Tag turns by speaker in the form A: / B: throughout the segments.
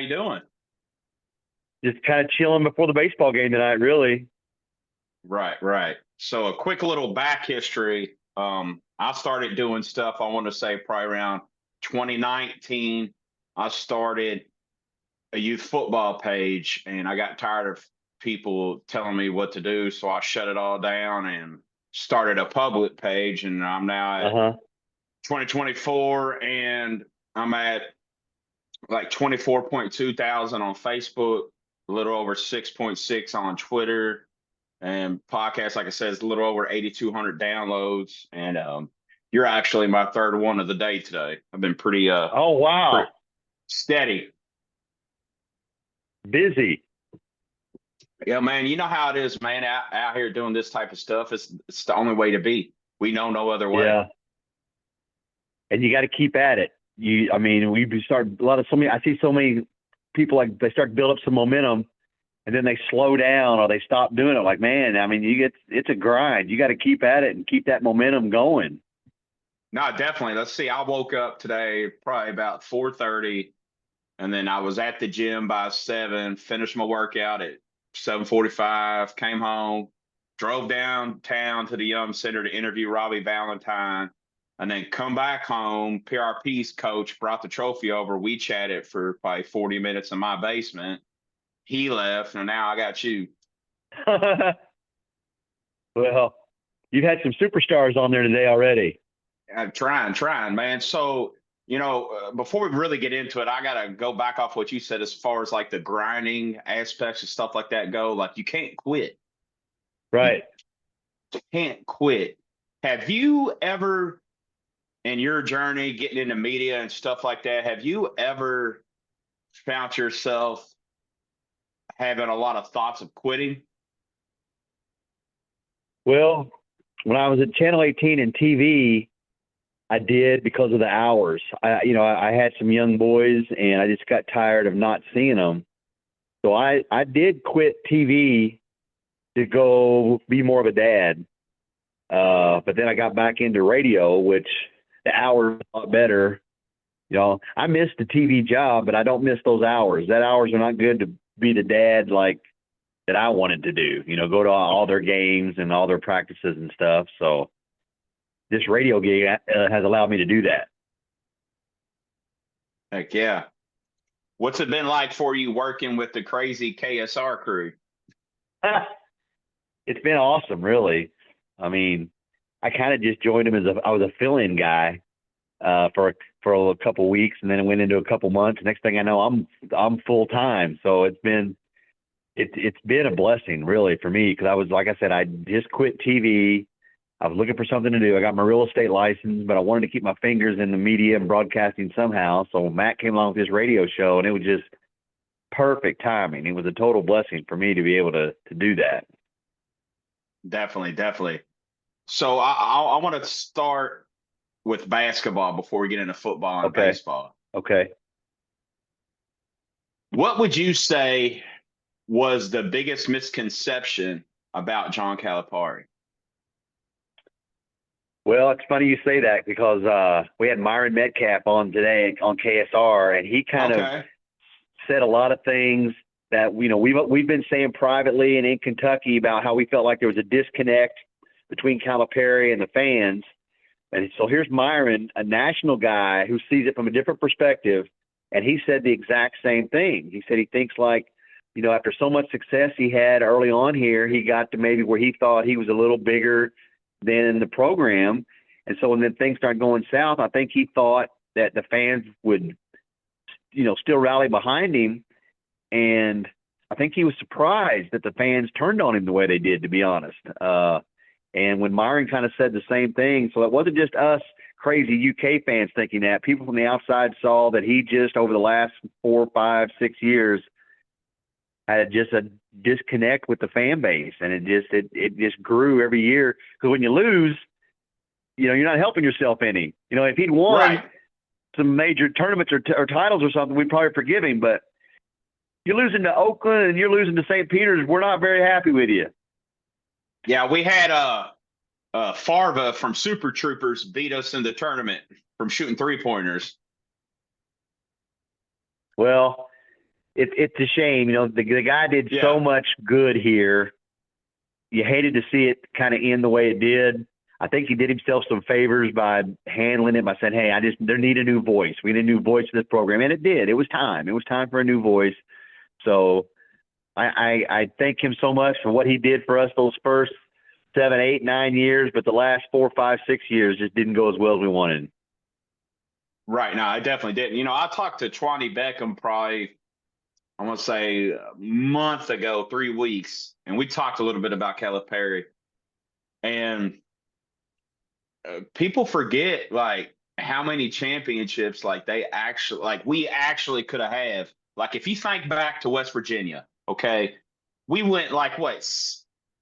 A: you doing?
B: Just kind of chilling before the baseball game tonight, really.
A: Right, right. So a quick little back history. I started doing stuff, I want to say probably around 2019. I started a youth football page and I got tired of people telling me what to do. So I shut it all down and started a public page. And I'm now at
B: Uh-huh.
A: 2024 and I'm at like 24.2 thousand on Facebook, a little over 6.6 on Twitter, and podcast, like I said, is a little over 8,200 downloads. And you're actually my third one of the day today. I've been
B: Oh, wow.
A: pretty steady.
B: Busy.
A: Yeah, man. You know how it is, man. Out here doing this type of stuff. It's the only way to be. We know no other way.
B: Yeah. And you got to keep at it. I mean, I see so many people, like, they start to build up some momentum and then they slow down or they stop doing it. Like, man, I mean, it's a grind. You got to keep at it and keep that momentum going.
A: No, definitely. Let's see. I woke up today probably about 4:30, and then I was at the gym by 7. Finished my workout at 7:45. Came home, drove downtown to the Young Center to interview Robbie Valentine, and then come back home. PRP's coach brought the trophy over. We chatted for probably 40 minutes in my basement. He left, and now I got you.
B: Well, you've had some superstars on there today already.
A: I'm trying, man. So, before we really get into it, I got to go back off what you said as far as like the grinding aspects and stuff like that go. Like, you can't quit. You
B: Right.
A: can't quit. Have you ever, in your journey getting into media and stuff like that, have you ever found yourself having a lot of thoughts of quitting?
B: Well, when I was at Channel 18 and TV, I did, because of the hours. I had some young boys and I just got tired of not seeing them. So I did quit TV to go be more of a dad. But then I got back into radio, which the hours are a lot better. I missed the TV job, but I don't miss those hours. That hours are not good to be the dad like that I wanted to do. Go to all their games and all their practices and stuff. So this radio gig has allowed me to do that.
A: Heck yeah. What's it been like for you working with the crazy KSR crew?
B: It's been awesome, really. I mean, I kind of just joined him I was a fill-in guy for a couple of weeks, and then it went into a couple months. Next thing I know, I'm full time. So it's been a blessing, really, for me, because like I said, I just quit TV. I was looking for something to do. I got my real estate license, but I wanted to keep my fingers in the media and broadcasting somehow. So Matt came along with his radio show, and it was just perfect timing. It was a total blessing for me to be able to do that.
A: Definitely, definitely. So I want to start with basketball before we get into football and
B: Okay.
A: baseball.
B: Okay.
A: What would you say was the biggest misconception about John Calipari?
B: Well, it's funny you say that, because we had Myron Metcalf on today on KSR, and he kind of
A: Okay.
B: said a lot of things that we've been saying privately and in Kentucky about how we felt like there was a disconnect between Calipari and the fans. And so here's Myron, a national guy who sees it from a different perspective, and he said the exact same thing. He said he thinks, like, after so much success he had early on here, he got to maybe where he thought he was a little bigger than the program. And so when then things started going south, I think he thought that the fans would, still rally behind him. And I think he was surprised that the fans turned on him the way they did, to be honest. And when Myron kind of said the same thing, so it wasn't just us crazy UK fans thinking that. People from the outside saw that he just, over the last 4, 5, 6 years, had just a disconnect with the fan base, and it just grew every year. Because when you lose, you're not helping yourself any. If he'd won some major tournaments or titles or something, we'd probably forgive him. But you're losing to Oakland and you're losing to St. Peter's, we're not very happy with you.
A: Yeah, we had Farva from Super Troopers beat us in the tournament from shooting 3-pointers.
B: Well, it's a shame. The guy did
A: Yeah.
B: so much good here. You hated to see it kind of end the way it did. I think he did himself some favors by handling it by saying, "Hey, there need a new voice. We need a new voice for this program," and it did. It was time. It was time for a new voice. So I thank him so much for what he did for us those first 7, 8, 9 years, but the last 4, 5, 6 years just didn't go as well as we wanted.
A: Right. No, I definitely didn't. I talked to Twanny Beckham probably, I want to say a month ago, 3 weeks, and we talked a little bit about Calipari. And people forget like how many championships like we actually could have. Like if you think back to West Virginia, okay, we went like what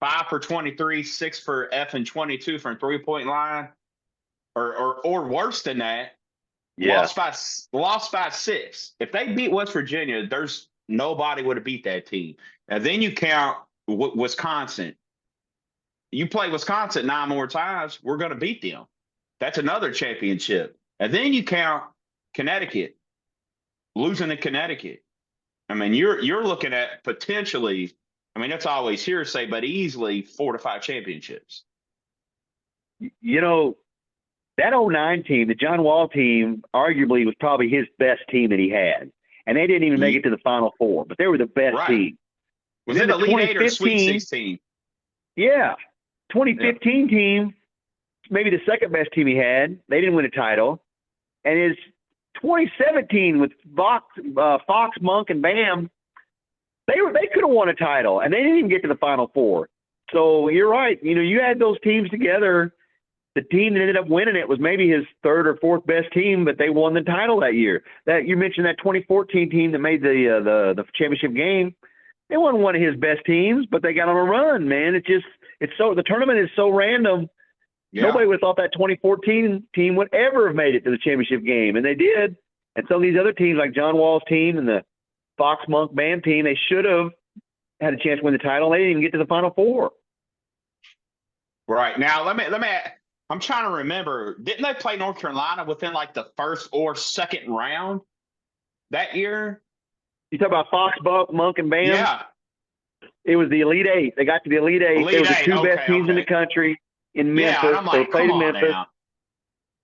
A: 5 for 23, 6 for 22 from 3-point line, or worse than that.
B: Yeah.
A: Lost by 6. If they beat West Virginia, there's nobody would have beat that team. And then you count Wisconsin. You play Wisconsin 9 more times, we're going to beat them. That's another championship. And then you count Connecticut, losing to Connecticut. I mean, you're looking at potentially, I mean, that's always hearsay, but easily 4 to 5 championships.
B: That '09 team, the John Wall team, arguably was probably his best team that he had. And they didn't even make it to the Final Four, but they were the best team.
A: Was it Elite 8 or Sweet 16?
B: Yeah. 2015 team, maybe the second best team he had. They didn't win a title. And his 2017 with Fox, Monk, and Bam, they could have won a title, and they didn't even get to the Final Four. So you're right. You had those teams together. The team that ended up winning it was maybe his third or fourth best team, but they won the title that year. That you mentioned that 2014 team that made the championship game. They wasn't one of his best teams, but they got on a run, man. The tournament is so random. Yeah. Nobody would have thought that 2014 team would ever have made it to the championship game, and they did. And some of these other teams, like John Wall's team and the Fox Monk Bam team, they should have had a chance to win the title. They didn't even get to the Final Four.
A: Right. Now, let me. I'm trying to remember. Didn't they play North Carolina within like the first or second round that year?
B: You talk about Fox, Monk, and Bam?
A: Yeah.
B: It was the Elite 8. They got to the Elite 8. They were the two best teams in the country in Memphis.
A: Yeah, and I'm like,
B: they played in Memphis. Now.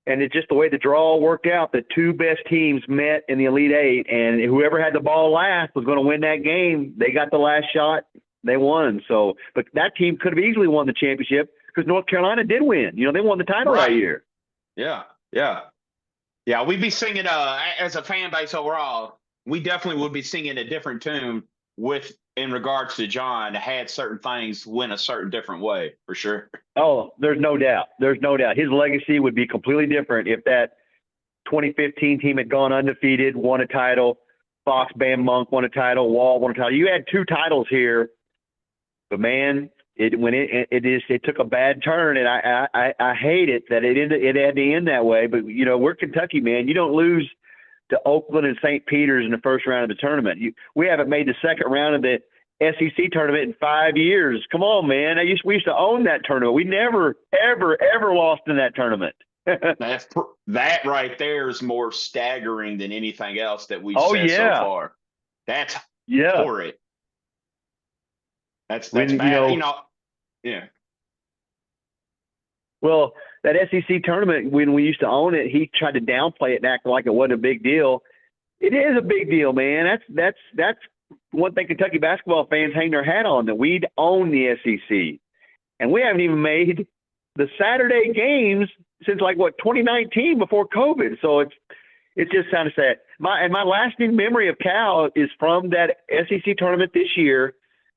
B: And it's just the way the draw worked out. The two best teams met in the Elite 8, and whoever had the ball last was going to win that game. They got the last shot. They won. So, but that team could have easily won the championship because North Carolina did win. They won the title that year.
A: Yeah. We'd be singing as a fan base overall. We definitely would be singing a different tune in regards to John had certain things went a certain different way for sure.
B: Oh, there's no doubt. His legacy would be completely different if that 2015 team had gone undefeated, won a title. Fox, Bam, Monk won a title. Wall won a title. You had 2 titles here, but man, it took a bad turn, and I hate it that it had to end that way. But we're Kentucky, man. You don't lose to Oakland and St. Peter's in the first round of the tournament. We haven't made the second round of the SEC tournament in 5 years. Come on, man. We used to own that tournament. We never, ever, ever lost in that tournament.
A: That right there is more staggering than anything else that we've said so far. That's horrid. That's bad. Yeah.
B: Well, that SEC tournament, when we used to own it, he tried to downplay it and act like it wasn't a big deal. It is a big deal, man. That's one thing Kentucky basketball fans hang their hat on, that we'd own the SEC. And we haven't even made the Saturday games since 2019 before COVID. So it's just kind of sad. My lasting memory of Cal is from that SEC tournament this year.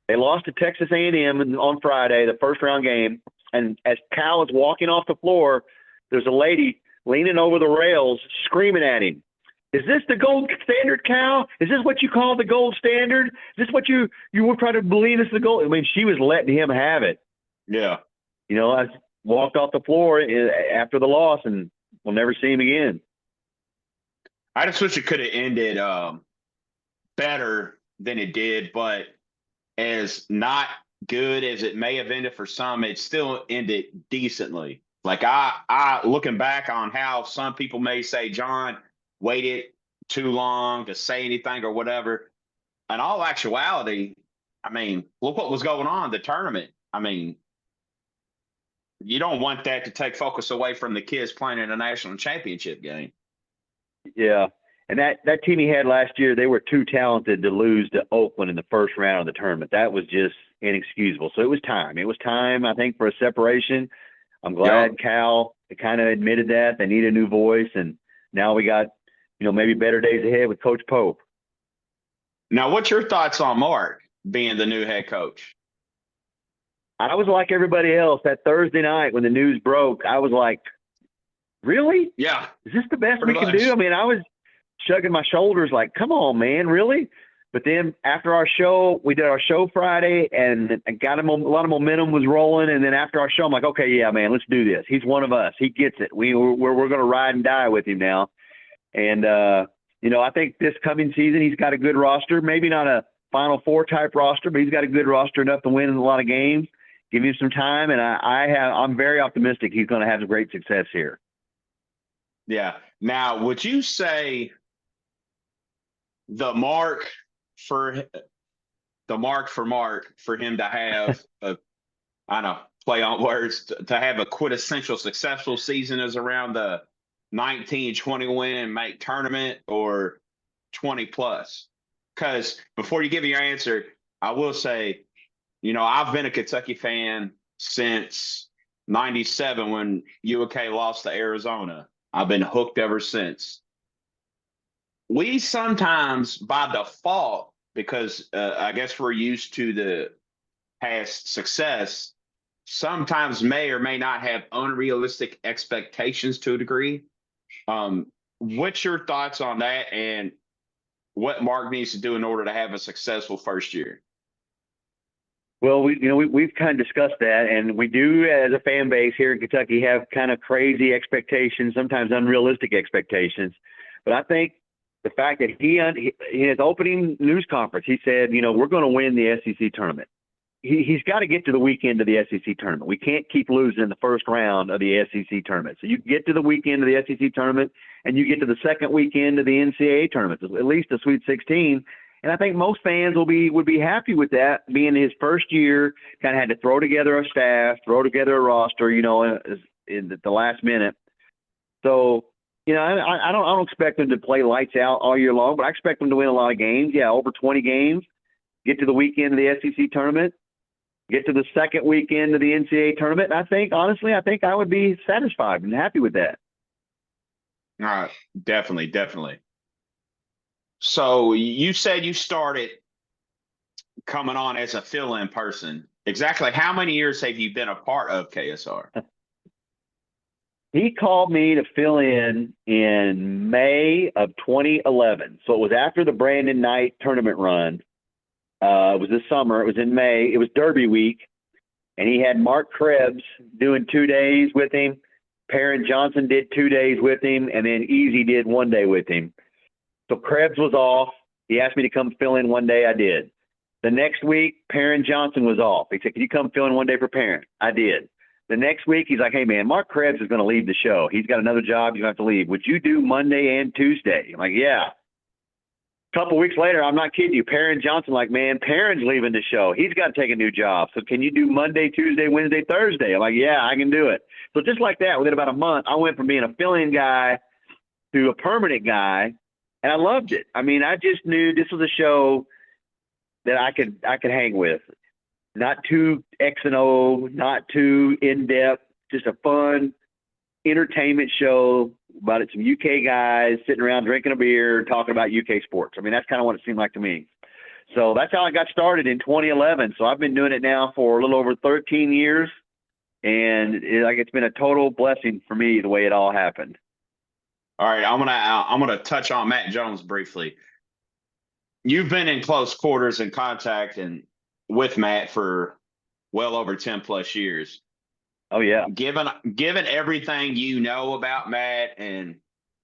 B: They lost to Texas A&M on Friday, the first round game. And as Cal is walking off the floor, there's a lady leaning over the rails screaming at him. Is this the gold standard, Cal? Is this what you call the gold standard? Is this what you were trying to believe is the gold? I mean, she was letting him have it.
A: Yeah.
B: I walked off the floor after the loss, and we'll never see him again.
A: I just wish it could have ended better than it did, but as not good as it may have ended for some, it still ended decently. Like I looking back on how some people may say John waited too long to say anything or whatever. in all actuality, I mean, look what was going on in the tournament. I mean, you don't want that to take focus away from the kids playing in a national championship game.
B: Yeah. And that team he had last year, they were too talented to lose to Oakland in the first round of the tournament. That was just inexcusable. So it was time. It was time, I think, for a separation. I'm
A: Yep.
B: glad Cal kind of admitted that. They need a new voice. And now we got, maybe better days ahead with Coach Pope.
A: Now, what's your thoughts on Mark being the new head coach?
B: I was like everybody else that Thursday night when the news broke. I was like, really?
A: Yeah,
B: Is this the best
A: pretty
B: we can do? I
A: much.
B: mean, I was shrugging my shoulders like, come on, man, really? But then after our show, we did our show Friday and got him a lot of momentum was rolling. And then after our show, I'm like, okay, yeah, man, let's do this. He's one of us. He gets it. We're going to ride and die with him now. And, I think this coming season, he's got a good roster, maybe not a Final Four type roster, but he's got a good roster enough to win in a lot of games. Give him some time. And I'm very optimistic he's going to have great success here.
A: Yeah. Now, would you say the mark for Mark for him to have a, I don't know, play on words, to have a quintessential successful season is around the 19-20 win and make tournament, or 20 plus? Because before you give me your answer, I will say, I've been a Kentucky fan since '97 when UK lost to Arizona. I've been hooked ever since. We sometimes, by default, because I guess we're used to the past success, sometimes may or may not have unrealistic expectations to a degree. What's your thoughts on that, and what Mark needs to do in order to have a successful first year?
B: Well, we've kind of discussed that, and we do, as a fan base here in Kentucky, have kind of crazy expectations, sometimes unrealistic expectations. But I think the fact that in his opening news conference, he said, we're going to win the SEC tournament. He's got to get to the weekend of the SEC tournament. We can't keep losing in the first round of the SEC tournament. So you get to the weekend of the SEC tournament, and you get to the second weekend of the NCAA tournament, at least the Sweet 16. And I think most fans would be happy with that, being his first year. Kind of had to throw together a staff, throw together a roster, in the last minute. So, I don't expect him to play lights out all year long, but I expect him to win a lot of games. Yeah, over 20 games. Get to the weekend of the SEC tournament. Get to the second weekend of the NCAA tournament. And I think, honestly, I would be satisfied and happy with that.
A: All right, definitely, definitely. So you said you started coming on as a fill-in person. Exactly how many years have you been a part of KSR?
B: He called me to fill in May of 2011. So it was after the Brandon Knight tournament run. It was this summer. It was in May. It was Derby week. And he had Mark Krebs doing 2 days with him. Perrin Johnson did 2 days with him. And then Easy did 1 day with him. So Krebs was off. He asked me to come fill in 1 day. I did. The next week, Perrin Johnson was off. He said, can you come fill in 1 day for Perrin? I did. The next week, he's like, hey, man, Mark Krebs is going to leave the show. He's got another job. You have to leave. Would you do Monday and Tuesday? I'm like, yeah. A couple weeks later, I'm not kidding you, Perrin Johnson, like, man, Perrin's leaving the show. He's got to take a new job. So can you do Monday, Tuesday, Wednesday, Thursday? I'm like, yeah, I can do it. So just like that, within about a month, I went from being a fill-in guy to a permanent guy, and I loved it. I mean, I just knew this was a show that I could hang with. Not too X and O, not too in-depth, just a fun entertainment show about some UK guys sitting around drinking a beer, talking about UK sports. I mean, that's kind of what it seemed like to me. So that's how I got started in 2011. So I've been doing it now for a little over 13 years, and it's been a total blessing for me the way it all happened.
A: All right, I'm gonna touch on Matt Jones briefly. You've been in close quarters and contact and with Matt for well over 10 plus years.
B: Oh yeah.
A: Given everything you know about Matt and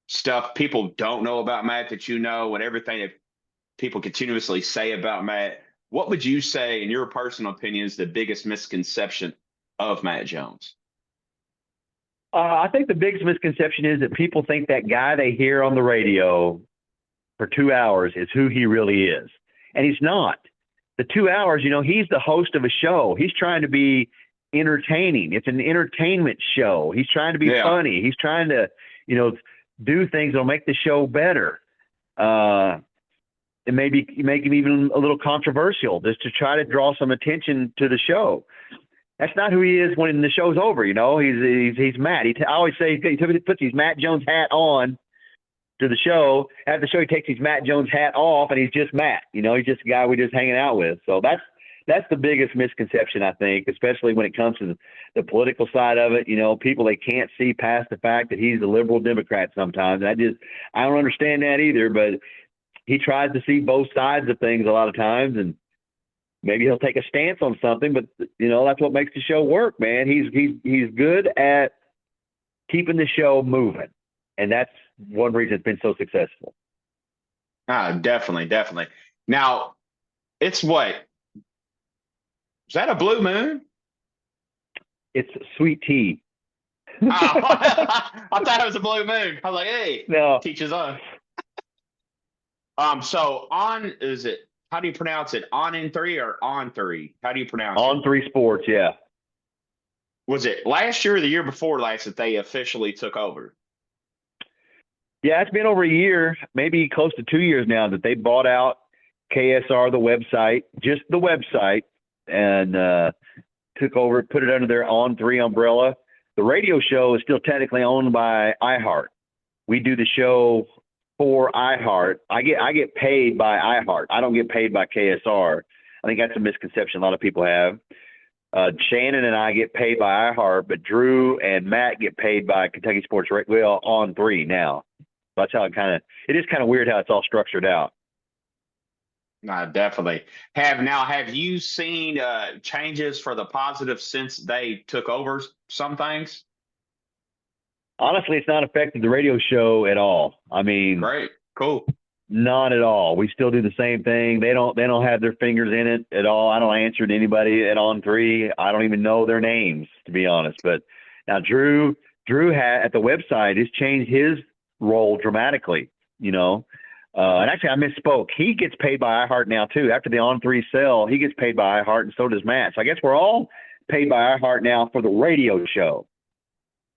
A: stuff people don't know about Matt that and everything that people continuously say about Matt, what would you say, in your personal opinion, is the biggest misconception of Matt Jones?
B: I think the biggest misconception is that people think that guy they hear on the radio for 2 hours is who he really is. and he's not. The 2 hours, he's the host of a show. He's trying to be entertaining. It's an entertainment show. He's trying to be funny. He's trying to, do things that'll make the show better. And maybe make him even a little controversial, just to try to draw some attention to the show. That's not who he is when the show's over. He's Matt. I always say he puts his Matt Jones hat on to the show. After the show, he takes his Matt Jones hat off, and he's just Matt. He's just a guy we're just hanging out with. So that's the biggest misconception, I think, especially when it comes to the political side of it. People, they can't see past the fact that he's a liberal Democrat sometimes. And I don't understand that either, but he tries to see both sides of things a lot of times, and maybe he'll take a stance on something, but that's what makes the show work, man. He's good at keeping the show moving. And that's one reason it's been so successful.
A: Definitely, definitely. Now, it's what? Is that a blue moon?
B: It's sweet tea.
A: Oh, I thought it was a blue moon. I was like, hey,
B: no.
A: Teaches on. So is it? How do you pronounce it? On in 3 or on 3? How do you pronounce it?
B: On 3 Sports, yeah.
A: Was it last year or the year before last that they officially took over?
B: Yeah, it's been over a year, maybe close to 2 years now, that they bought out KSR, the website, just the website, and took over, put it under their On 3 umbrella. The radio show is still technically owned by iHeart. We do the show for iHeart. I get paid by iHeart. I don't get paid by KSR. I think that's a misconception a lot of people have. Shannon and I get paid by iHeart, but Drew and Matt get paid by Kentucky Sports Radio On 3 now. That's how it is kind of weird how it's all structured out.
A: Definitely. Have you seen changes for the positive since they took over some things?
B: Honestly, it's not affected the radio show at all. I mean,
A: great, cool.
B: Not at all. We still do the same thing. They don't have their fingers in it at all. I don't answer to anybody at On 3. I don't even know their names, to be honest. But now Drew at the website has changed his role dramatically, and actually I misspoke. He gets paid by iHeart now too. After the On 3 sell, he gets paid by iHeart, and so does Matt. So I guess we're all paid by iHeart now for the radio show.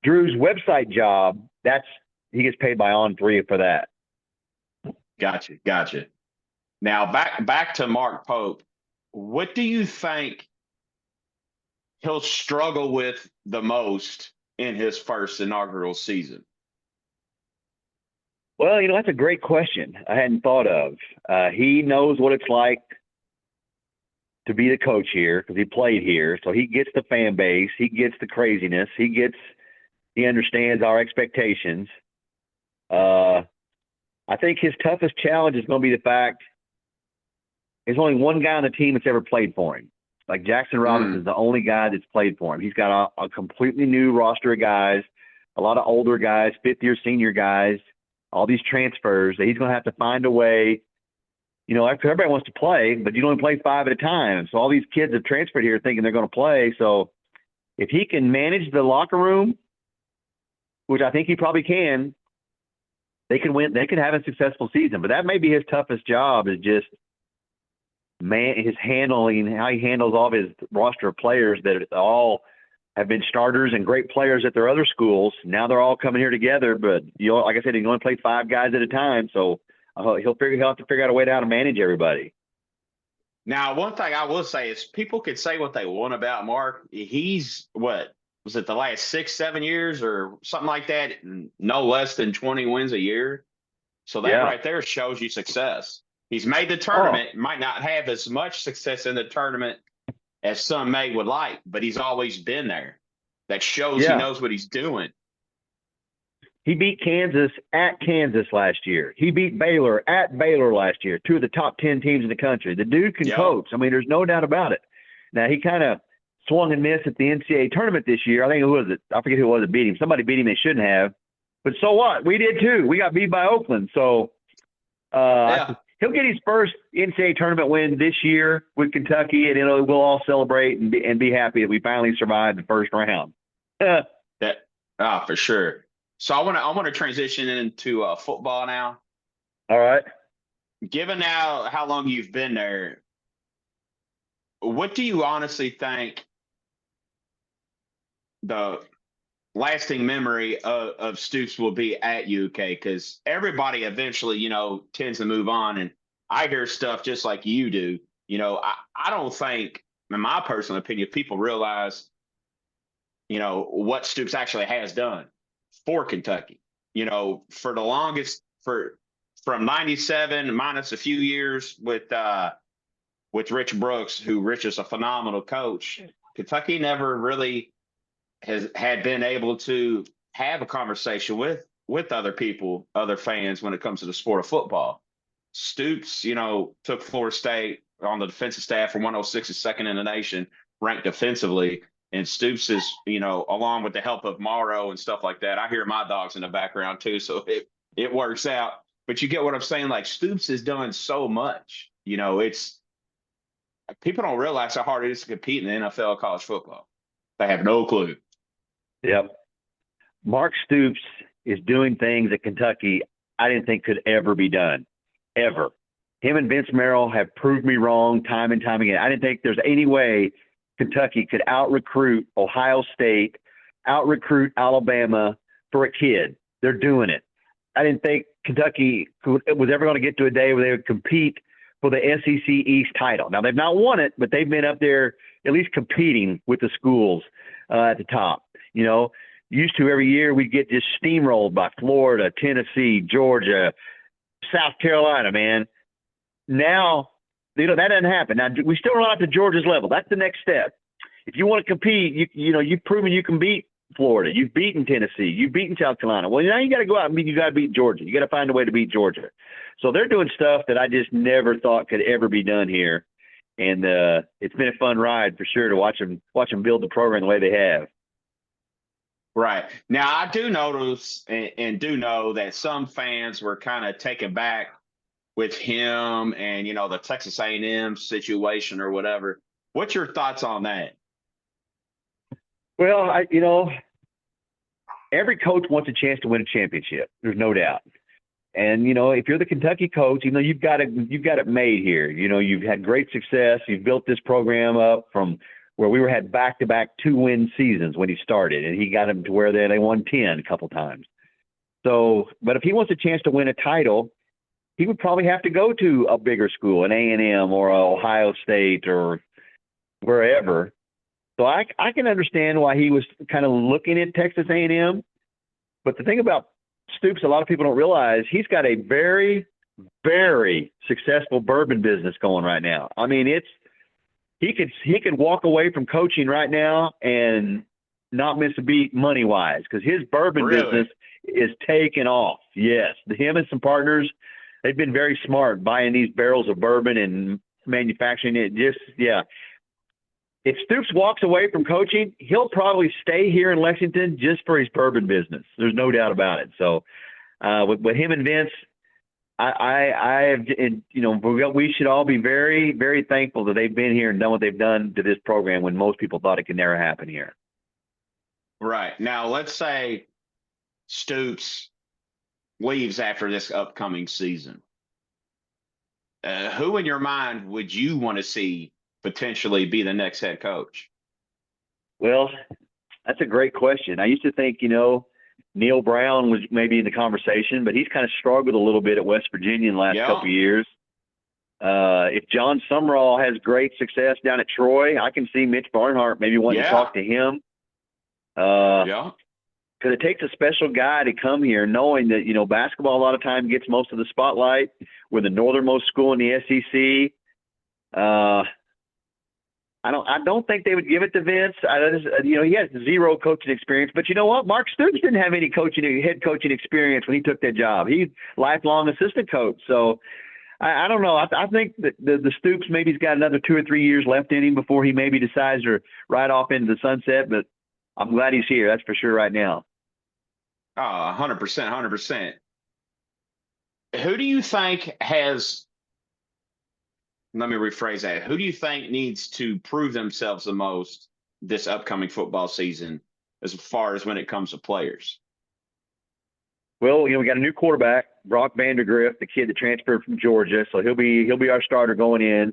B: Drew's website job, he gets paid by On 3 for that.
A: Gotcha. Now back to Mark Pope. What do you think he'll struggle with the most in his first inaugural season?
B: Well, that's a great question I hadn't thought of. He knows what it's like to be the coach here because he played here. So he gets the fan base. He gets the craziness. He understands our expectations. I think his toughest challenge is going to be the fact there's only one guy on the team that's ever played for him. Like Jackson Robinson is the only guy that's played for him. He's got a completely new roster of guys, a lot of older guys, fifth-year senior guys, all these transfers that he's going to have to find a way. Everybody wants to play, but you only play 5 at a time. So all these kids have transferred here thinking they're going to play. So if he can manage the locker room, which I think he probably can, they can win. They can have a successful season. But that may be his toughest job, is just his handling, how he handles all of his roster of players that all have been starters and great players at their other schools. Now they're all coming here together. But like I said, he can only play 5 guys at a time. So he'll have to figure out a way to how to manage everybody.
A: Now, one thing I will say is people could say what they want about Mark. He's was it the last 6-7 years or something like that? No less than 20 wins a year. So that right there shows you success. He's made the tournament. Might not have as much success in the tournament as some would like, but he's always been there. That shows he knows what he's doing.
B: He beat Kansas at Kansas last year. He beat Baylor at Baylor last year, 2 of the top 10 teams in the country. The dude can coach. I mean, there's no doubt about it. Now, he kind of swung and missed at the NCAA tournament this year. I think I forget who it was that beat him. Somebody beat him they shouldn't have. But so what? We did too. We got beat by Oakland. So he'll get his first NCAA tournament win this year with Kentucky, and we'll all celebrate and be happy that we finally survived the first round.
A: For sure. So I want to transition into football now.
B: All right.
A: given now how long you've been there, what do you honestly think the lasting memory of Stoops will be at UK? Because everybody eventually, tends to move on. And I hear stuff just like you do. I don't think, in my personal opinion, people realize, what Stoops actually has done for Kentucky. For the longest, from '97 minus a few years with Rich Brooks, who Rich is a phenomenal coach. Kentucky never really had been able to have a conversation with other people, other fans when it comes to the sport of football. Stoops, took Florida State on the defensive staff from 106 second in the nation, ranked defensively. And Stoops is, along with the help of Morrow and stuff like that. I hear my dogs in the background too, so it works out. But you get what I'm saying? Like Stoops has done so much. It's people don't realize how hard it is to compete in the NFL college football. They have no clue.
B: Yep. Mark Stoops is doing things at Kentucky I didn't think could ever be done, ever. Him and Vince Merrill have proved me wrong time and time again. I didn't think there's any way Kentucky could out-recruit Ohio State, out-recruit Alabama for a kid. They're doing it. I didn't think Kentucky was ever going to get to a day where they would compete for the SEC East title. Now, they've not won it, but they've been up there at least competing with the schools at the top. Used to every year we'd get just steamrolled by Florida, Tennessee, Georgia, South Carolina, man. Now, that doesn't happen. Now, we still are not at Georgia's level. That's the next step. If you want to compete, you've proven you can beat Florida. You've beaten Tennessee. You've beaten South Carolina. Well, now you got to go out and you got to beat Georgia. You got to find a way to beat Georgia. So they're doing stuff that I just never thought could ever be done here. And it's been a fun ride for sure to watch them build the program the way they have.
A: Right. Now, I do notice and do know that some fans were kind of taken back with him and, the Texas A&M situation or whatever. What's your thoughts on that?
B: Well, every coach wants a chance to win a championship. There's no doubt. And, if you're the Kentucky coach, you've got it made here. You've had great success. You've built this program up from where we had back-to-back 2-win seasons when he started, and he got them to where they won 10 a couple times. So, but if he wants a chance to win a title, he would probably have to go to a bigger school, an A&M or Ohio State or wherever. So I can understand why he was kind of looking at Texas A&M. But the thing about Stoops, a lot of people don't realize he's got a very, very successful bourbon business going right now. I mean, he could walk away from coaching right now and not miss a beat money wise because his bourbon business is taking off. Yes, him and some partners, they've been very smart buying these barrels of bourbon and manufacturing it. If Stoops walks away from coaching, he'll probably stay here in Lexington just for his bourbon business. There's no doubt about it. So with him and Vince, we should all be very, very thankful that they've been here and done what they've done to this program when most people thought it could never happen here.
A: Right. Now, let's say Stoops leaves after this upcoming season. Who in your mind would you want to see potentially be the next head coach?
B: Well, that's a great question. I used to think, Neil Brown was maybe in the conversation, but he's kind of struggled a little bit at West Virginia in the last couple of years. If John Sumrall has great success down at Troy, I can see Mitch Barnhart maybe wanting to talk to him. Because it takes a special guy to come here knowing that, basketball a lot of time gets most of the spotlight. We're the northernmost school in the SEC. I don't think they would give it to Vince. He has zero coaching experience. But you know what? Mark Stoops didn't have any head coaching experience when he took that job. He's lifelong assistant coach. So I don't know. I think that the Stoops maybe he's got another 2 or 3 years left in him before he maybe decides to ride off into the sunset. But I'm glad he's here. That's for sure right now.
A: 100%, 100%. Who do you think has? Let me rephrase that. Who do you think needs to prove themselves the most this upcoming football season as far as when it comes to players?
B: Well, we got a new quarterback. Brock Vandergrift, the kid that transferred from Georgia. So he'll be our starter going in.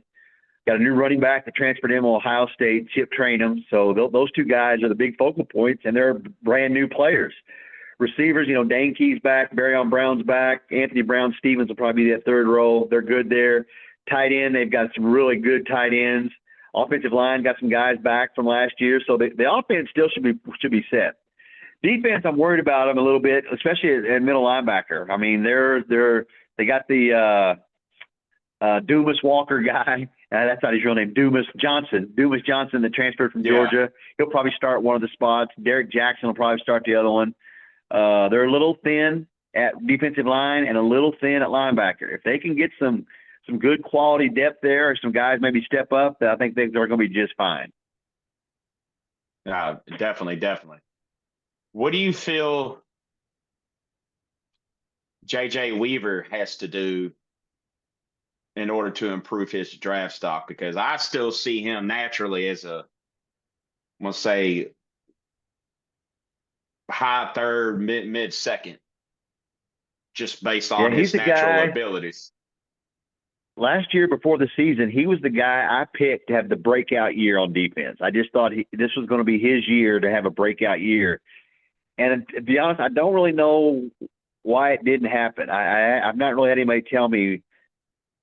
B: Got a new running back that transferred in from Ohio State, Chip Trainum. So those two guys are the big focal points, and they're brand new players. Receivers, Dane Key's back, Barryon Brown's back, Anthony Brown Stevens will probably be that third row. They're good there. Tight end, they've got some really good tight ends. Offensive line got some guys back from last year, so the offense still should be set. Defense, I'm worried about them a little bit, especially at middle linebacker. I mean, they got the Dumas Walker guy. That's not his real name. Dumas Johnson, that transferred from Georgia. He'll probably start one of the spots. Derek Jackson will probably start the other one. They're a little thin at defensive line and a little thin at linebacker. If they can get some good quality depth there, or some guys maybe step up, I think they're going to be just fine.
A: Definitely. What do you feel J.J. Weaver has to do in order to improve his draft stock? Because I still see him naturally as I'm going to say, high third, mid second, just based on his natural abilities.
B: Last year before the season, he was the guy I picked to have the breakout year on defense. I just thought this was going to be his year to have a breakout year. And to be honest, I don't really know why it didn't happen. I've not really had anybody tell me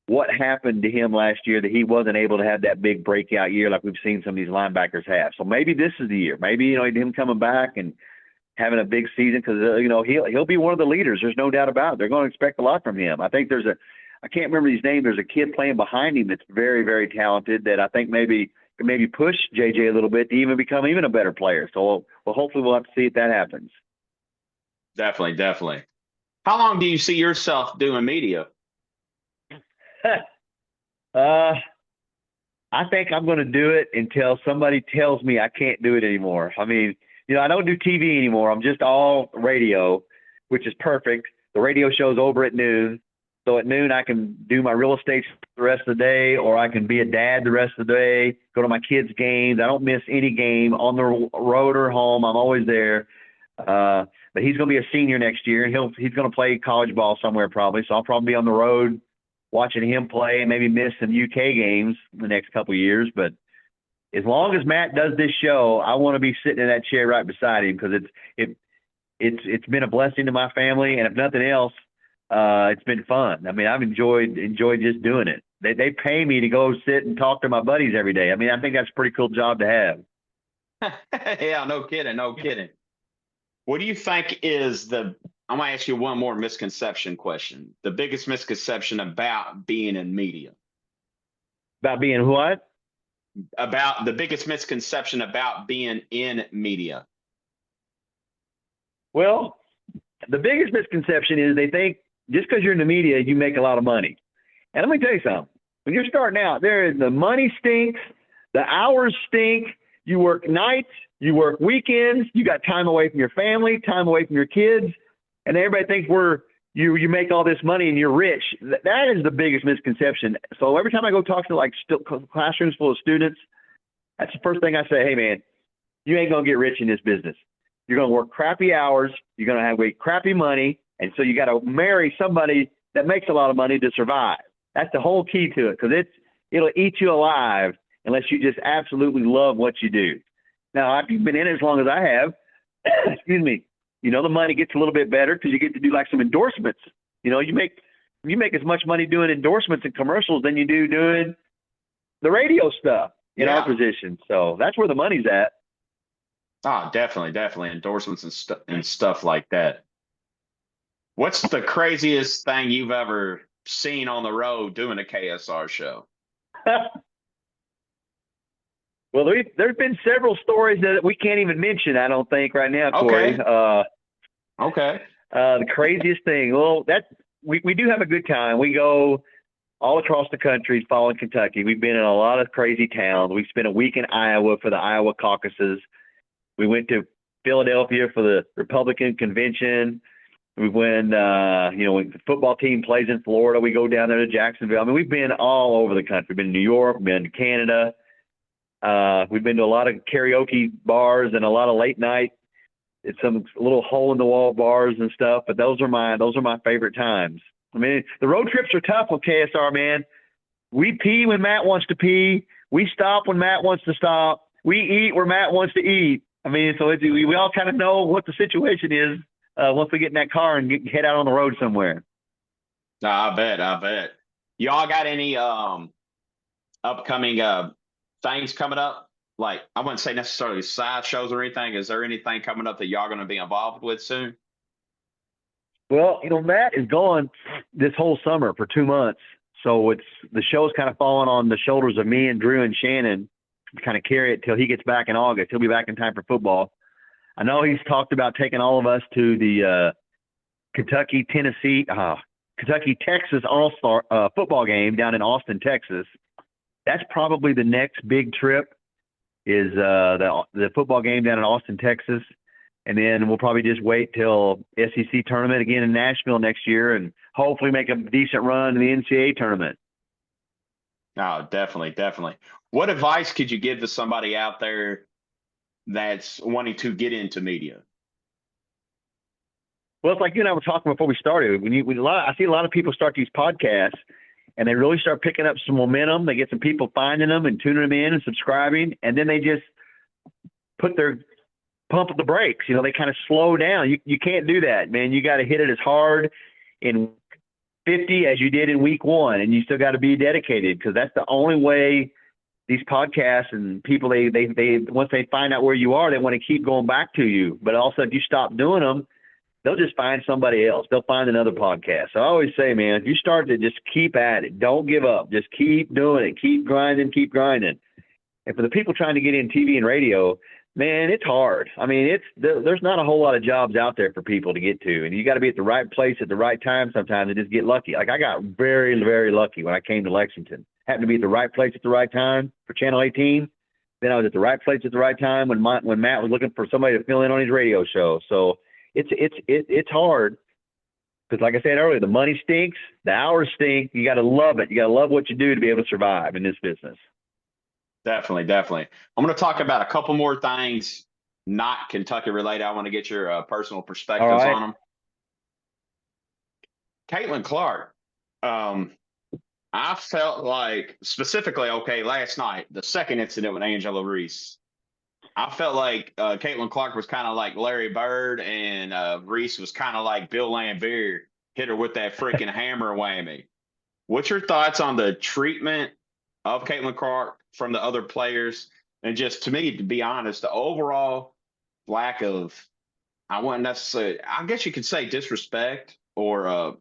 B: what happened to him last year that he wasn't able to have that big breakout year like we've seen some of these linebackers have. So maybe this is the year. Maybe, him coming back and having a big season, because, he'll be one of the leaders. There's no doubt about it. They're going to expect a lot from him. I think I can't remember his name. There's a kid playing behind him that's very, very talented that I think maybe push JJ a little bit to even become a better player. So hopefully we'll have to see if that happens.
A: Definitely. How long do you see yourself doing media?
B: I think I'm going to do it until somebody tells me I can't do it anymore. I mean, I don't do TV anymore. I'm just all radio, which is perfect. The radio show's over at noon. So at noon, I can do my real estate the rest of the day, or I can be a dad the rest of the day, go to my kids' games. I don't miss any game on the road or home. I'm always there. But he's going to be a senior next year, and he's going to play college ball somewhere probably. So I'll probably be on the road watching him play and maybe miss some UK games in the next couple of years. But as long as Matt does this show, I want to be sitting in that chair right beside him, because it's been a blessing to my family, and if nothing else, it's been fun. I mean, I've enjoyed just doing it. They pay me to go sit and talk to my buddies every day. I mean, I think that's a pretty cool job to have.
A: Yeah, no kidding. What do you think is I'm going to ask you one more misconception question. The biggest misconception about being in media.
B: About being what?
A: About the biggest misconception about being in media.
B: Well, the biggest misconception is they think just because you're in the media, you make a lot of money. And let me tell you something. When you're starting out, the money stinks, the hours stink, you work nights, you work weekends, you got time away from your family, time away from your kids, and everybody thinks you make all this money and you're rich. That is the biggest misconception. So every time I go talk to classrooms full of students, that's the first thing I say. Hey man, you ain't gonna get rich in this business. You're gonna work crappy hours. You're gonna have crappy money, and so you got to marry somebody that makes a lot of money to survive. That's the whole key to it, because it'll eat you alive unless you just absolutely love what you do. Now, after you've been in it as long as I have, excuse me, the money gets a little bit better because you get to do some endorsements. You make as much money doing endorsements and commercials than you do doing the radio stuff in our position. So that's where the money's at.
A: Oh, definitely endorsements and stuff like that. What's the craziest thing you've ever seen on the road doing a KSR show?
B: Well, there's been several stories that we can't even mention, I don't think, right now, Corey.
A: Okay.
B: The craziest thing. Well, we do have a good time. We go all across the country following Kentucky. We've been in a lot of crazy towns. We spent a week in Iowa for the Iowa caucuses. We went to Philadelphia for the Republican convention. We went, when the football team plays in Florida, we go down there to Jacksonville. I mean, we've been all over the country. We've been to New York, we've been to Canada. We've been to a lot of karaoke bars and a lot of late night it's some little hole in the wall bars and stuff. But those are my favorite times. I mean, the road trips are tough with KSR, man. We pee when Matt wants to pee. We stop when Matt wants to stop. We eat where Matt wants to eat. I mean, so we all kind of know what the situation is once we get in that car and head out on the road somewhere.
A: I bet. I bet. Y'all got any upcoming things coming up? Like, I wouldn't say necessarily side shows or anything. Is there anything coming up that y'all going to be involved with soon?
B: Well, Matt is gone this whole summer for 2 months. So the show's kind of falling on the shoulders of me and Drew and Shannon to kind of carry it till he gets back in August. He'll be back in time for football. I know he's talked about taking all of us to the Kentucky Texas All-Star football game down in Austin, Texas. That's probably the next big trip is the football game down in Austin, Texas. And then we'll probably just wait till SEC tournament again in Nashville next year and hopefully make a decent run in the NCAA tournament.
A: Oh, definitely, definitely. What advice could you give to somebody out there that's wanting to get into media?
B: Well, it's like you and I were talking before we started. I see a lot of people start these podcasts, and they really start picking up some momentum. They get some people finding them and tuning them in and subscribing, and then they just pump the brakes. They kind of slow down. You can't do that, man. You got to hit it as hard in 50 as you did in week 1, and you still got to be dedicated because that's the only way these podcasts and people, they once they find out where you are, they want to keep going back to you. But also, if you stop doing them, they'll just find somebody else. They'll find another podcast. So I always say, man, if you start to just keep at it, don't give up. Just keep doing it. Keep grinding, keep grinding. And for the people trying to get in TV and radio, man, it's hard. I mean, there's not a whole lot of jobs out there for people to get to, and you got to be at the right place at the right time sometimes and just get lucky. Like I got very, very lucky when I came to Lexington. Happened to be at the right place at the right time for Channel 18. Then I was at the right place at the right time when Matt was looking for somebody to fill in on his radio show. So it's hard because, like I said earlier, the money stinks, the hours stink. You got to love it. You got to love what you do to be able to survive in this business.
A: Definitely, definitely. I'm going to talk about a couple more things, not Kentucky related. I want to get your personal perspectives on them. Caitlin Clark, I felt like specifically, last night, the second incident with Angela Reese, I felt like Caitlin Clark was kind of like Larry Bird and Reese was kind of like Bill Laimbeer, hit her with that freaking hammer whammy. What's your thoughts on the treatment of Caitlin Clark from the other players? And just to me, to be honest, the overall lack of, I wouldn't necessarily, I guess you could say disrespect or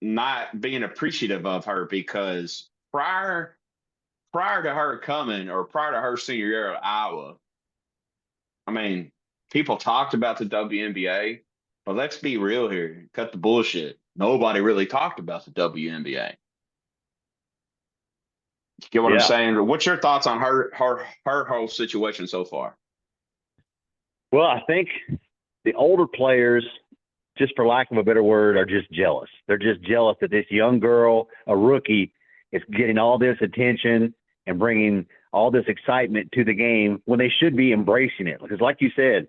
A: not being appreciative of her because prior to her coming or prior to her senior year at Iowa, I mean, people talked about the WNBA, but let's be real here. Cut the bullshit. Nobody really talked about the WNBA. You get what I'm saying? What's your thoughts on her whole situation so far?
B: Well, I think the older players, just for lack of a better word, are just jealous. They're just jealous that this young girl, a rookie, is getting all this attention and bringing all this excitement to the game when they should be embracing it. Because like you said,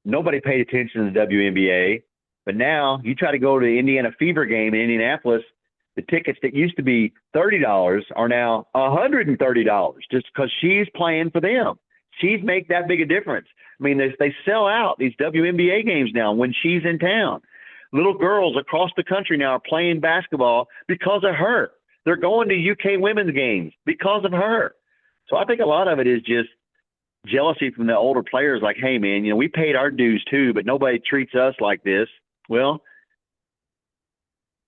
B: nobody paid attention to the WNBA, but now you try to go to the Indiana Fever game in Indianapolis, the tickets that used to be $30 are now $130 just because she's playing for them. She's make that big a difference. I mean, they sell out these WNBA games now when she's in town. Little girls across the country now are playing basketball because of her. They're going to UK women's games because of her. So I think a lot of it is just jealousy from the older players like, hey, man, we paid our dues too, but nobody treats us like this. Well,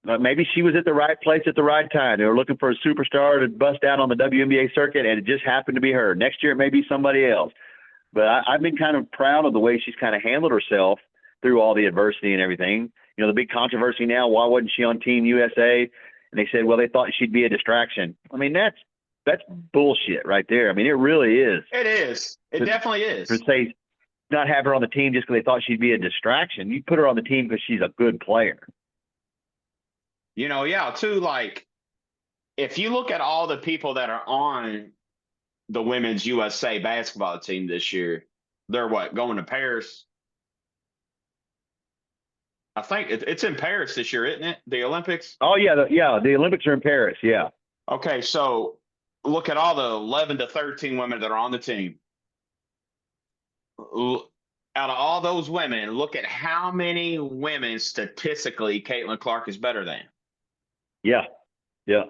B: maybe she was at the right place at the right time. They were looking for a superstar to bust out on the WNBA circuit, and it just happened to be her. Next year, it may be somebody else. But I've been kind of proud of the way she's kind of handled herself through all the adversity and everything. The big controversy now, why wasn't she on Team USA? And they said, well, they thought she'd be a distraction. I mean, that's bullshit right there. I mean, it really is.
A: It is. It definitely is.
B: To say not have her on the team just because they thought she'd be a distraction. You put her on the team because she's a good player.
A: Too, like, if you look at all the people that are on the women's USA basketball team this year, they're going to Paris, I think it's in Paris this year, isn't it? The Olympics.
B: Oh yeah, the Olympics are in Paris. Yeah,
A: Okay, so look at all the 11 to 13 women that are on the team. Out of all those women, look at how many women statistically Caitlin Clark is better than.
B: yeah, yeah,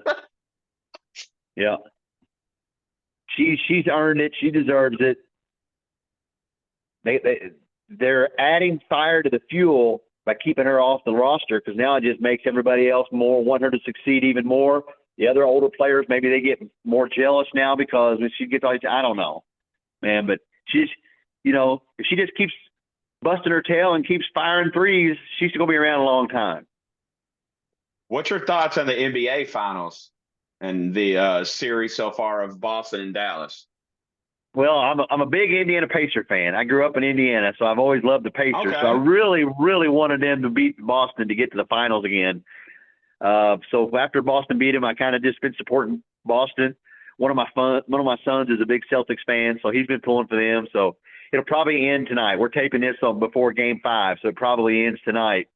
B: yeah. She's earned it. She deserves it. They're adding fire to the fuel by keeping her off the roster because now it just makes everybody else more want her to succeed even more. The other older players, maybe they get more jealous now because when she gets all these, I don't know, man, but she's, if she just keeps busting her tail and keeps firing threes, she's going to be around a long time.
A: What's your thoughts on the NBA Finals and the series so far of Boston and Dallas?
B: Well, I'm a big Indiana Pacer fan. I grew up in Indiana, so I've always loved the Pacers. So I
A: Okay.
B: really, really wanted them to beat Boston to get to the finals again. So after Boston beat him, I kind of just been supporting Boston. One of my sons is a big Celtics fan, so he's been pulling for them. So it'll probably end tonight. We're taping this on before Game 5, so it probably ends tonight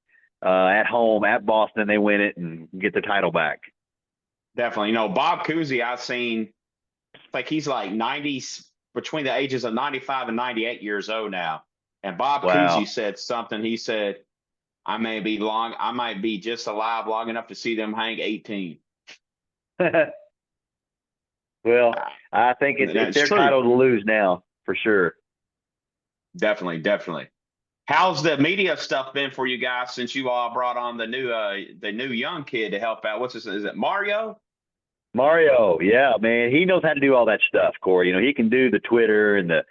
B: at home at Boston. They win it and get the title back.
A: Definitely. Bob Cousy, I've seen, like he's like 90, between the ages of 95 and 98 years old now. And Bob Cousy
B: Wow.
A: said something. He said, I might be just alive long enough to see them hang 18.
B: Well,
A: Ah,
B: I think it's
A: that's
B: their
A: true.
B: title to lose now for sure.
A: Definitely, definitely. How's the media stuff been for you guys since you all brought on the new young kid to help out? What's this? Is it Mario?
B: Mario, yeah, man, he knows how to do all that stuff, Corey. He can do the Twitter and the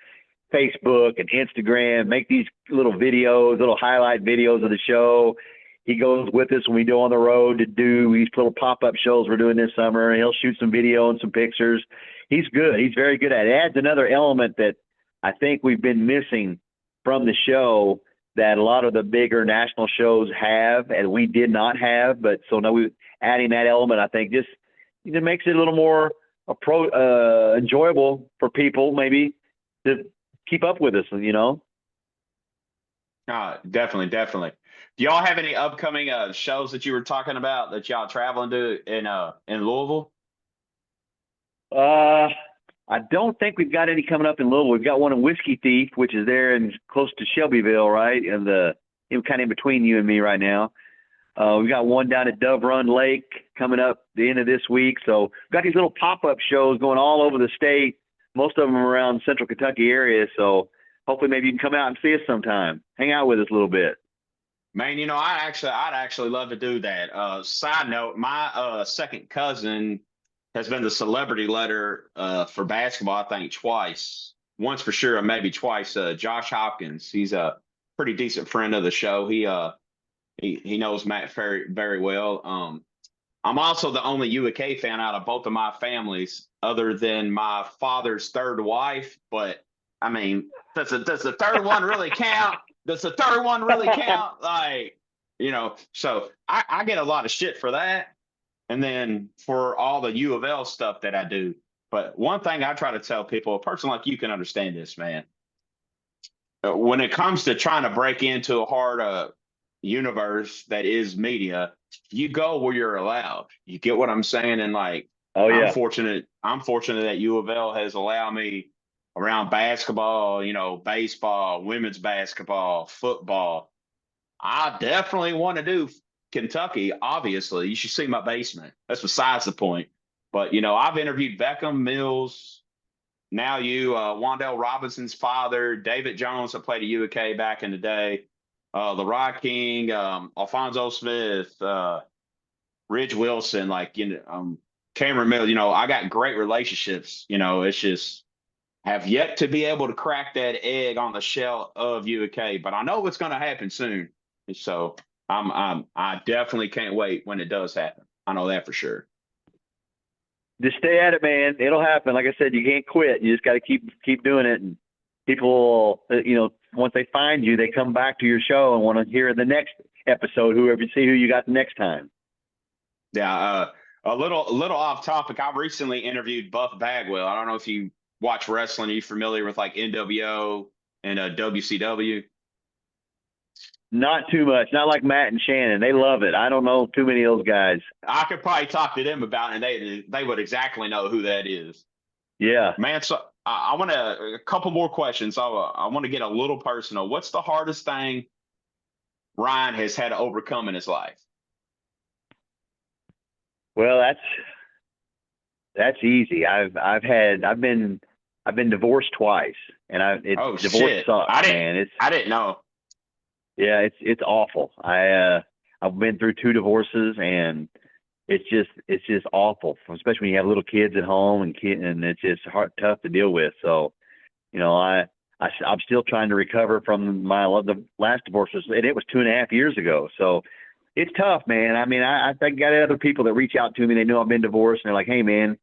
B: Facebook and Instagram, make these little videos, little highlight videos of the show. He goes with us when we go on the road to do these little pop-up shows we're doing this summer. He'll shoot some video and some pictures. He's good. He's very good at it. It adds another element that I think we've been missing from the show that a lot of the bigger national shows have and we did not have. But so now we adding that element, I think just makes it a little more enjoyable for people maybe to keep up with us.
A: Definitely, definitely. Do y'all have any upcoming shows that you were talking about that y'all traveling to in Louisville?
B: Uh, I don't think we've got any coming up in Louisville. We've got one in Whiskey Thief, which is there in close to Shelbyville, right? And kind of in between you and me right now. We've got one down at Dove Run Lake coming up the end of this week. So we've got these little pop-up shows going all over the state. Most of them around Central Kentucky area. So hopefully maybe you can come out and see us sometime. Hang out with us a little bit.
A: Man, I'd actually love to do that. Side note, my second cousin has been the celebrity letter for basketball, I think twice. Once for sure, and maybe twice. Josh Hopkins, he's a pretty decent friend of the show. He knows Matt very very well. I'm also the only UK fan out of both of my families, other than my father's third wife. But I mean, does the third one really count? Does the third one really count? Like, so I get a lot of shit for that. And then for all the U of L stuff that I do. But one thing I try to tell people, a person like you can understand this, man. When it comes to trying to break into a hard universe that is media, you go where you're allowed. You get what I'm saying? And like,
B: Oh,
A: I'm
B: yeah.
A: fortunate. I'm fortunate that U of L has allowed me around basketball, baseball, women's basketball, football. I definitely want to do Kentucky. Obviously, you should see my basement. That's besides the point. But I've interviewed Beckham, Mills, now Wandell Robinson's father, David Jones, that played at UK back in the day, Leroy King, Alfonso Smith, Ridge Wilson, Cameron Mill. I got great relationships. It's just have yet to be able to crack that egg on the shell of UK, but I know it's going to happen soon. So I definitely can't wait when it does happen. I know that for sure.
B: Just stay at it, man. It'll happen. Like I said, you can't quit. You just got to keep doing it. And people, once they find you, they come back to your show and want to hear the next episode. See who you got the next time.
A: Yeah, a little off topic. I recently interviewed Buff Bagwell. I don't know if you watch wrestling. Are you familiar with like NWO and WCW?
B: Not too much. Not like Matt and Shannon. They love it. I don't know too many of those guys.
A: I could probably talk to them about it, and they would exactly know who that is.
B: Yeah.
A: Man, so I want a couple more questions. I want to get a little personal. What's the hardest thing Ryan has had to overcome in his life?
B: Well, that's easy. I've been divorced twice, and
A: Oh
B: divorce
A: shit!
B: sucks, man.
A: I didn't know.
B: Yeah, it's awful. I've been through two divorces, and it's just awful, especially when you have little kids at home and it's just tough to deal with. So, I'm still trying to recover from the last divorce, and it was 2.5 years ago. So it's tough, man. I mean, I got other people that reach out to me. They know I've been divorced, and they're like, "Hey, man,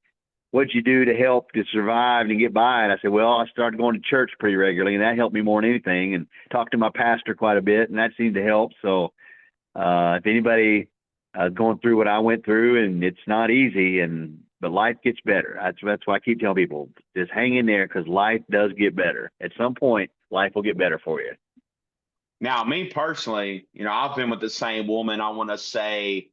B: what'd you do to help to survive and get by?" And I said, "Well, I started going to church pretty regularly, and that helped me more than anything. And talked to my pastor quite a bit, and that seemed to help." So, if anybody going through what I went through, and it's not easy, but life gets better. That's why I keep telling people, just hang in there, because life does get better. At some point, life will get better for you.
A: Now, me personally, I've been with the same woman. I want to say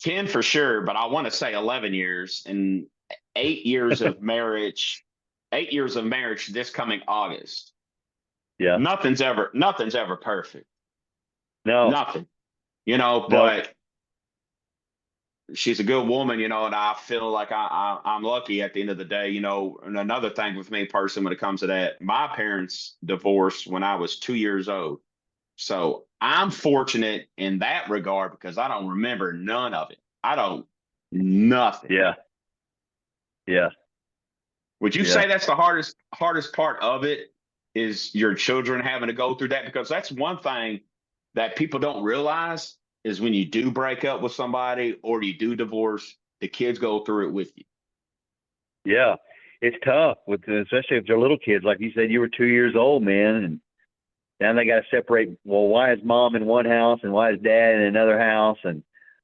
A: 10 for sure, but I want to say 11 years and 8 years of marriage. 8 years of marriage this coming August.
B: Yeah.
A: Nothing's ever perfect.
B: No.
A: Nothing.
B: No.
A: But she's a good woman, and I feel like I'm lucky at the end of the day, and another thing with me personally, when it comes to that, my parents divorced when I was 2 years old. So I'm fortunate in that regard because I don't remember none of it. I don't, nothing.
B: Yeah. Yeah.
A: Would you
B: Yeah.
A: say that's the hardest part of it, is your children having to go through that? Because that's one thing that people don't realize, is when you do break up with somebody or you do divorce, the kids go through it with you.
B: Yeah. It's tough, especially if they're little kids. Like you said, you were 2 years old, man, and now they got to separate. Well, why is mom in one house and why is dad in another house, and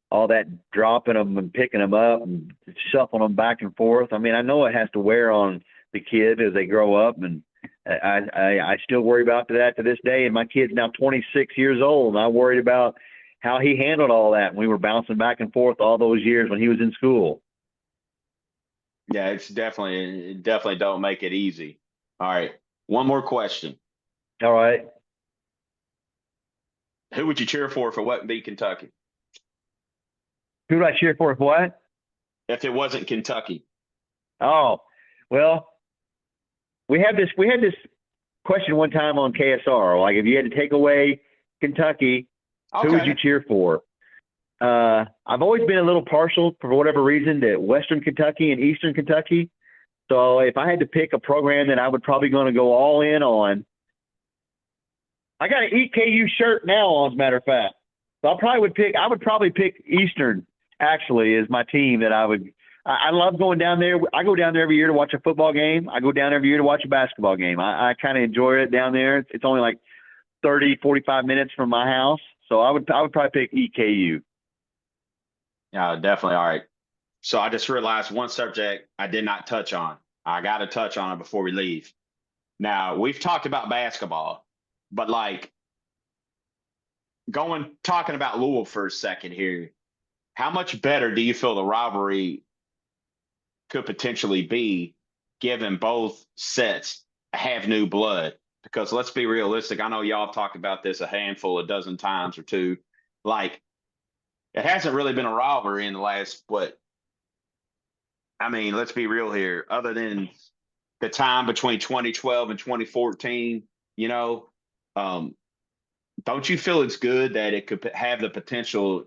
B: all that dropping them and picking them up and shuffling them back and forth. I mean, I know it has to wear on the kid as they grow up, and I still worry about that to this day. And my kid's now 26 years old, and I worried about how he handled all that. We were bouncing back and forth all those years when he was in school.
A: Yeah, it definitely don't make it easy. All right. One more question.
B: All right.
A: Who would you cheer for if it wasn't be Kentucky?
B: Who do I cheer for? What?
A: If it wasn't Kentucky?
B: Oh, well, we had this question one time on KSR. Like, if you had to take away Kentucky, who would you
A: Okay.
B: cheer for? I've always been a little partial, for whatever reason, to Western Kentucky and Eastern Kentucky. So if I had to pick a program that I would probably going to go all in on, I got an EKU shirt now, as a matter of fact. So I would probably pick Eastern, actually, as my team that I love going down there. I go down there every year to watch a football game. I go down every year to watch a basketball game. I kind of enjoy it down there. It's only like 30, 45 minutes from my house. So I would probably pick EKU.
A: Yeah, definitely. All right. So I just realized one subject I did not touch on. I got to touch on it before we leave. Now, we've talked about basketball, but like talking about Louisville for a second here, how much better do you feel the rivalry could potentially be, given both sets have new blood? Because let's be realistic. I know y'all have talked about this a dozen times or two. Like, it hasn't really been a rivalry in the last, what? I mean, let's be real here. Other than the time between 2012 and 2014, you know, um, don't you feel it's good that it could have the potential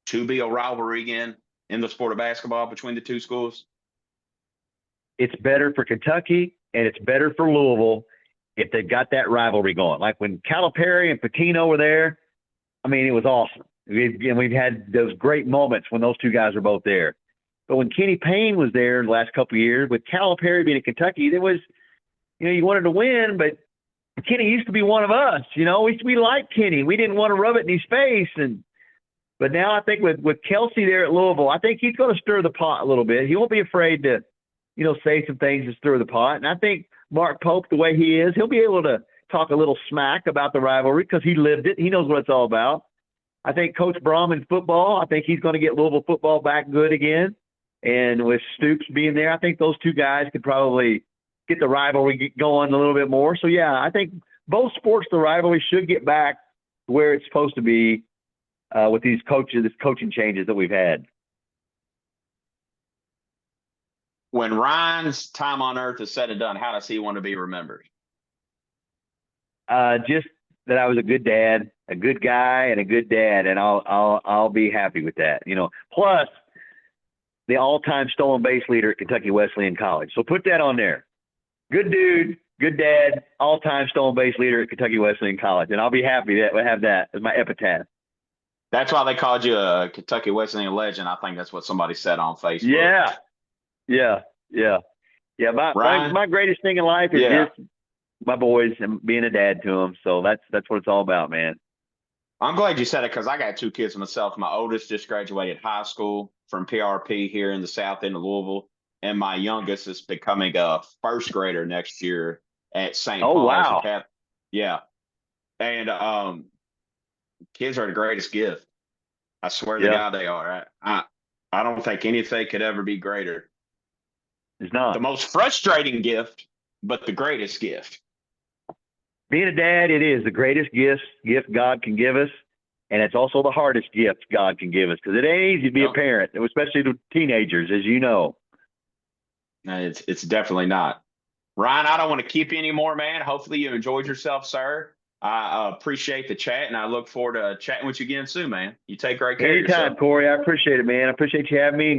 A: to be a rivalry again in the sport of basketball between the two schools?
B: It's better for Kentucky and it's better for Louisville if they've got that rivalry going. Like when Calipari and Patino were there, I mean, it was awesome. We've had those great moments when those two guys were both there. But when Kenny Payne was there the last couple of years, with Calipari being in Kentucky, there was, you wanted to win, but Kenny used to be one of us. We liked Kenny. We didn't want to rub it in his face. But now I think with Kelsey there at Louisville, I think he's going to stir the pot a little bit. He won't be afraid to, say some things to stir the pot. And I think Mark Pope, the way he is, he'll be able to talk a little smack about the rivalry because he lived it. He knows what it's all about. I think Coach Brom in football, I think he's going to get Louisville football back good again. And with Stoops being there, I think those two guys could probably get the rivalry going a little bit more. So, yeah, I think both sports, the rivalry should get back where it's supposed to be with these coaching changes that we've had.
A: When Ryan's time on earth is said and done, how does he want to be remembered?
B: Just that I was a good dad, a good guy, and a good dad, and I'll be happy with that. You know, plus the all-time stolen base leader at Kentucky Wesleyan College. So put that on there. Good dude, good dad, all-time stolen base leader at Kentucky Wesleyan College, and I'll be happy that I have that as my epitaph.
A: That's why they called you a Kentucky Wesleyan legend. I think that's what somebody said on Facebook.
B: Yeah. My greatest thing in life is just my boys and being a dad to them. So that's what it's all about, man.
A: I'm glad you said it because I got two kids myself. My oldest just graduated high school from PRP here in the south end of Louisville, and my youngest is becoming a first grader next year at St. Paul's.
B: Wow.
A: Yeah, and kids are the greatest gift. I swear to God they are. I don't think anything could ever be greater.
B: It's not.
A: The most frustrating gift, but the greatest gift.
B: Being a dad, it is the greatest gift God can give us, and it's also the hardest gift God can give us because it ain't easy to be a parent, especially to teenagers, as you know.
A: It's definitely not. Ryan, I don't want to keep you anymore, man. Hopefully you enjoyed yourself, sir. I appreciate the chat, and I look forward to chatting with you again soon, man. You take great care of yourself.
B: Anytime, Corey. I appreciate it, man. I appreciate you having me.